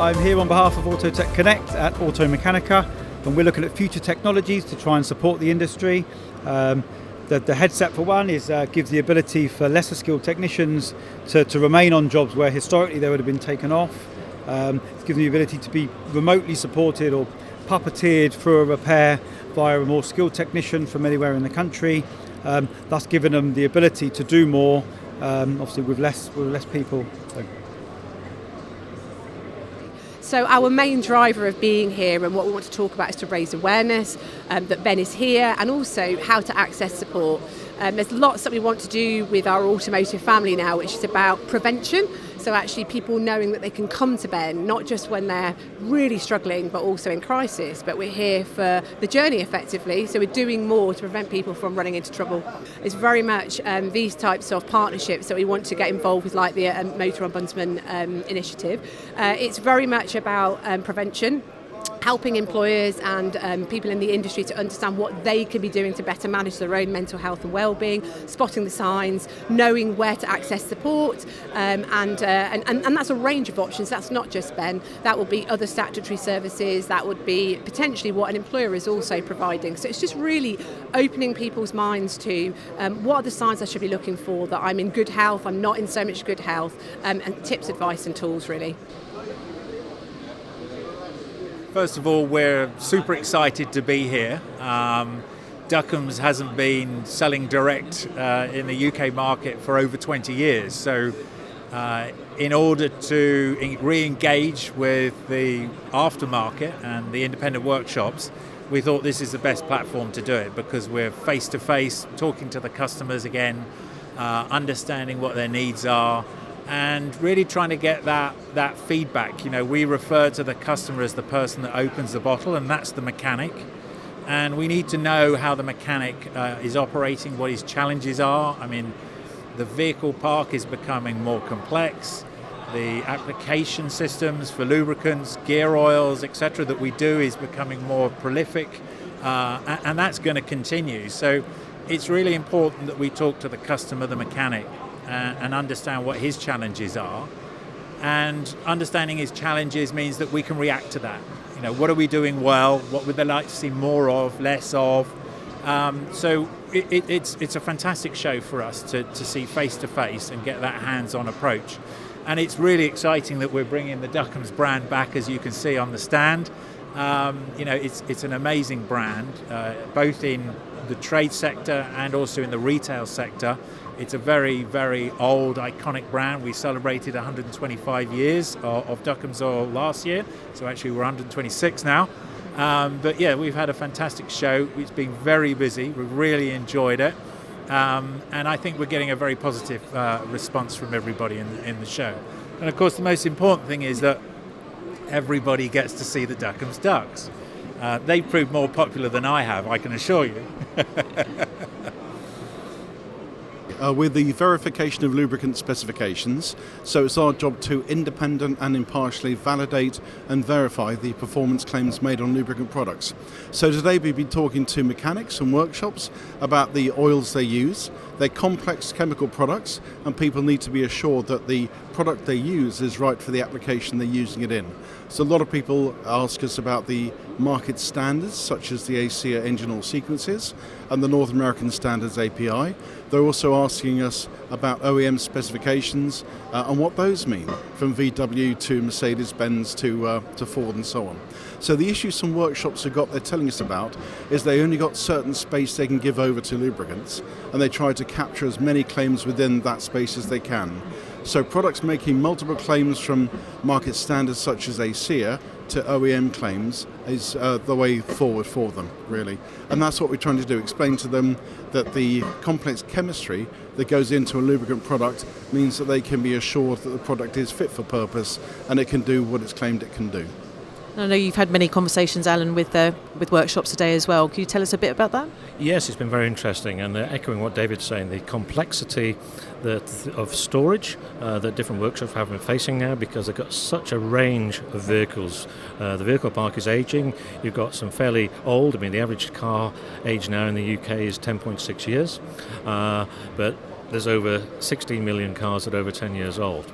I'm here on behalf of Autotech Connect at Automechanika, and we're looking at future technologies to try and support the industry. The headset, for one, gives the ability for lesser skilled technicians to remain on jobs where historically they would have been taken off. It's given the ability to be remotely supported or puppeteered through a repair via a more skilled technician from anywhere in the country, thus giving them the ability to do more, obviously with less people. So our main driver of being here and what we want to talk about is to raise awareness that Ben is here, and also how to access support. There's lots that we want to do with our automotive family now, which is about prevention. So actually people knowing that they can come to Ben, not just when they're really struggling, but also in crisis. But we're here for the journey effectively. So we're doing more to prevent people from running into trouble. It's very much these types of partnerships that we want to get involved with, like the Motor Ombudsman initiative. It's very much about prevention, helping employers and people in the industry to understand what they can be doing to better manage their own mental health and well-being, spotting the signs, knowing where to access support, and that's a range of options. That's not just Ben. That will be other statutory services. That would be potentially what an employer is also providing. So it's just really opening people's minds to what are the signs I should be looking for, that I'm in good health, I'm not in so much good health, and tips, advice and tools really. First of all, we're super excited to be here. Duckham's hasn't been selling direct in the UK market for over 20 years. So in order to re-engage with the aftermarket and the independent workshops, we thought this is the best platform to do it, because we're face-to-face, talking to the customers again, understanding what their needs are, and really trying to get that feedback. You know, we refer to the customer as the person that opens the bottle, and that's the mechanic. And we need to know how the mechanic is operating, what his challenges are. I mean, the vehicle park is becoming more complex. The application systems for lubricants, gear oils, etc. that we do is becoming more prolific, and that's going to continue. So it's really important that we talk to the customer, the mechanic, and understand what his challenges are. And understanding his challenges means that we can react to that. You know, what are we doing well? What would they like to see more of, less of? So it's a fantastic show for us to see face to face and get that hands-on approach. And it's really exciting that we're bringing the Duckham's brand back, as you can see on the stand. You know, it's an amazing brand, both in the trade sector and also in the retail sector. It's a very, very old, iconic brand. We celebrated 125 years of Duckham's Oil last year, so actually we're 126 now. But yeah, we've had a fantastic show. It's been very busy. We've really enjoyed it. And I think we're getting a very positive response from everybody in the show. And of course, the most important thing is that everybody gets to see the Duckham's Ducks. They've proved more popular than I have, I can assure you. With the verification of lubricant specifications, so it's our job to independent and impartially validate and verify the performance claims made on lubricant products. So today we've been talking to mechanics and workshops about the oils they use. They're complex chemical products, and people need to be assured that the product they use is right for the application they're using it in. So a lot of people ask us about the market standards, such as the ASEA engine oil sequences and the North American Standards API. They're also asking us about OEM specifications and what those mean, from VW to Mercedes-Benz to Ford and so on. So the issue some workshops have got they're telling us about is they only got certain space they can give over to lubricants, and they try to capture as many claims within that space as they can. So products making multiple claims from market standards such as ASEA to OEM claims is the way forward for them, really. And that's what we're trying to do, explain to them that the complex chemistry that goes into a lubricant product means that they can be assured that the product is fit for purpose and it can do what it's claimed it can do. I know you've had many conversations, Alan, with workshops today as well. Can you tell us a bit about that? Yes, it's been very interesting, and echoing what David's saying, the complexity of storage that different workshops have been facing now, because they've got such a range of vehicles. The vehicle park is ageing. You've got some fairly old. I mean, the average car age now in the UK is 10.6 years, but there's over 16 million cars that are over 10 years old.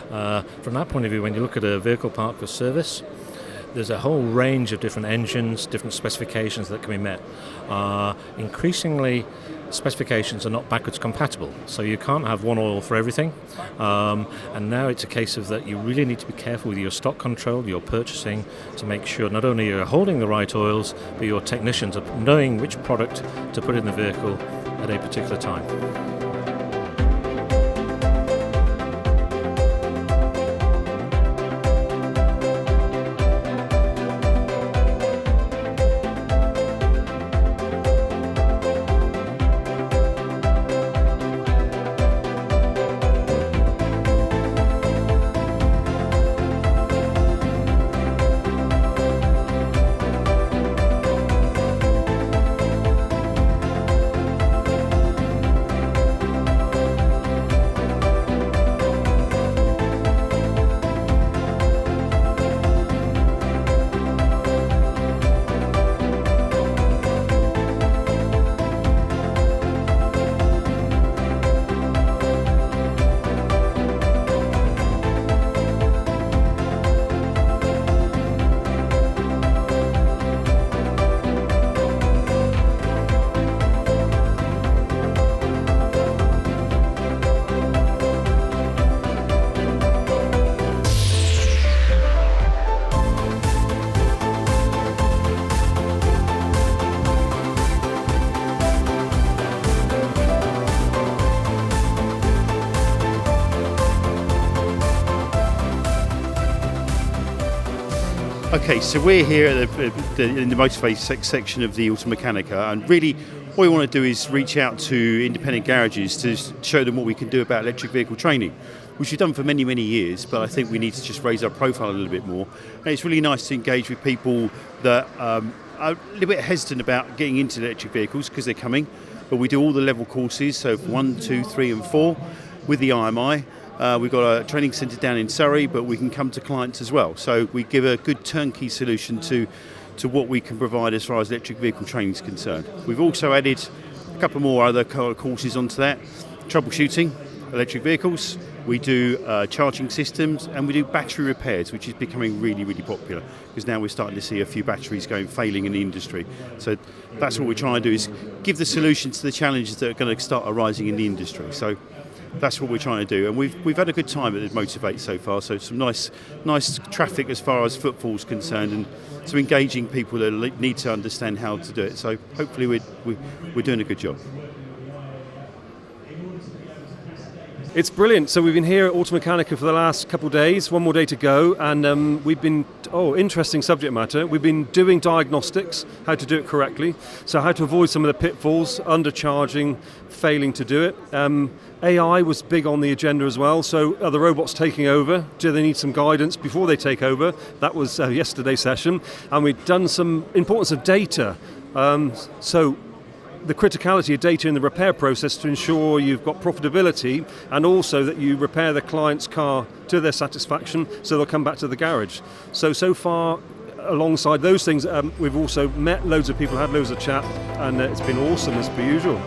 From that point of view, when you look at a vehicle park for service, there's a whole range of different engines, different specifications that can be met. Increasingly, specifications are not backwards compatible, so you can't have one oil for everything. And now it's a case of that you really need to be careful with your stock control, your purchasing, to make sure not only you're holding the right oils, but your technicians are knowing which product to put in the vehicle at a particular time. Okay, so we're here at in the motorway section of the Automechanika, and really what we want to do is reach out to independent garages to show them what we can do about electric vehicle training, which we've done for many, many years, but I think we need to just raise our profile a little bit more. And it's really nice to engage with people that are a little bit hesitant about getting into electric vehicles because they're coming, but we do all the level courses, so 1, 2, 3 and 4 with the IMI. We've got a training centre down in Surrey, but we can come to clients as well. So we give a good turnkey solution to what we can provide as far as electric vehicle training is concerned. We've also added a couple more other courses onto that. Troubleshooting electric vehicles, we do charging systems, and we do battery repairs, which is becoming really, really popular because now we're starting to see a few batteries failing in the industry. So that's what we're trying to do, is give the solution to the challenges that are going to start arising in the industry. So that's what we're trying to do, and we've had a good time at the Motivate so far. So some nice traffic as far as footfall's concerned, and some engaging people that need to understand how to do it. So hopefully we're doing a good job. It's brilliant. So we've been here at Automechanika for the last couple of days, one more day to go, and we've been, interesting subject matter. We've been doing diagnostics, how to do it correctly, so how to avoid some of the pitfalls, undercharging, failing to do it. AI was big on the agenda as well, so are the robots taking over? Do they need some guidance before they take over? That was yesterday's session, and we've done some importance of data. So the criticality of data in the repair process to ensure you've got profitability, and also that you repair the client's car to their satisfaction so they'll come back to the garage. So far, alongside those things, we've also met loads of people, had loads of chat, and it's been awesome as per usual.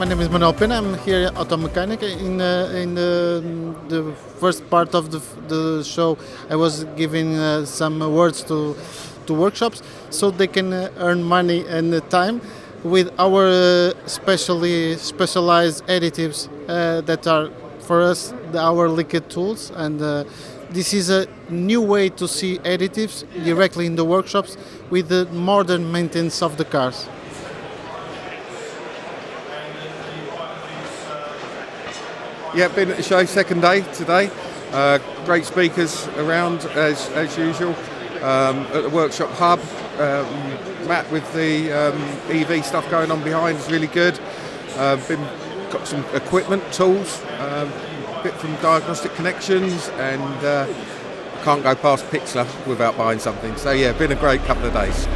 name is Manuel Pena. I'm here at Automechanika. In the first part of the show, I was giving some words to workshops so they can earn money and time with our specialized additives that are for us our liquid tools, and this is a new way to see additives directly in the workshops with the modern maintenance of the cars. Yeah, been at the show, second day today. Great speakers around as usual. At the workshop hub, Matt with the EV stuff going on behind is really good. Got some equipment, tools, bit from Diagnostic Connections, and can't go past Pixlr without buying something. So yeah, been a great couple of days.